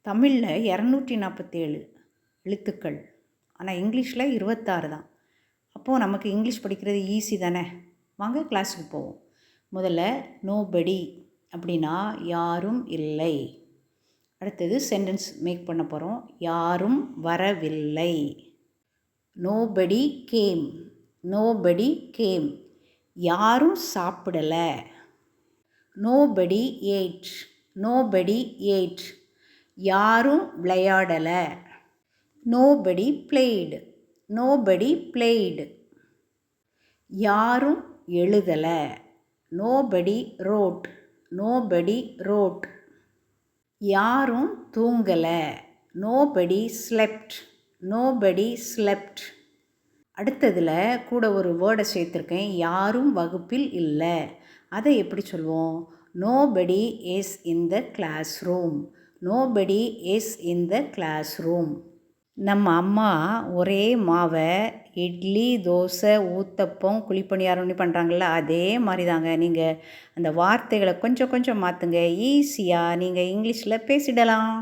தமிழில் 247 எழுத்துக்கள், ஆனால் இங்கிலீஷில் 26 தான். அப்போது நமக்கு இங்கிலீஷ் படிக்கிறது ஈஸி தானே. வாங்க கிளாஸுக்கு போவோம். முதல்ல நோபடி அப்படின்னா யாரும் இல்லை. அடுத்தது சென்டென்ஸ் மேக் பண்ண போகிறோம். யாரும் வரவில்லை. Nobody came. Nobody came. யாரும் சாப்பிடலை. Nobody ate. Nobody ate. யாரும் விளையாடலை. Nobody played. Nobody played. யாரும் எழுதலை. Nobody wrote. Nobody wrote. யாரும் தூங்கலை. Nobody slept. Nobody slept. அடுத்ததில் கூட ஒரு வேர்டை சேர்த்துருக்கேன். யாரும் வகுப்பில் இல்லை. அதை எப்படி சொல்வோம்? Nobody is in the classroom. Nobody is in the classroom. நம்ம அம்மா ஒரே மாவை இட்லி, தோசை, ஊத்தப்பம், குழிப்பணியாரம்னு பண்ணுறாங்கள்ல, அதே மாதிரி தாங்க. நீங்கள் அந்த வார்த்தைகளை கொஞ்சம் கொஞ்சம் மாற்றுங்க. ஈஸியாக நீங்கள் இங்கிலீஷில் பேசிடலாம்.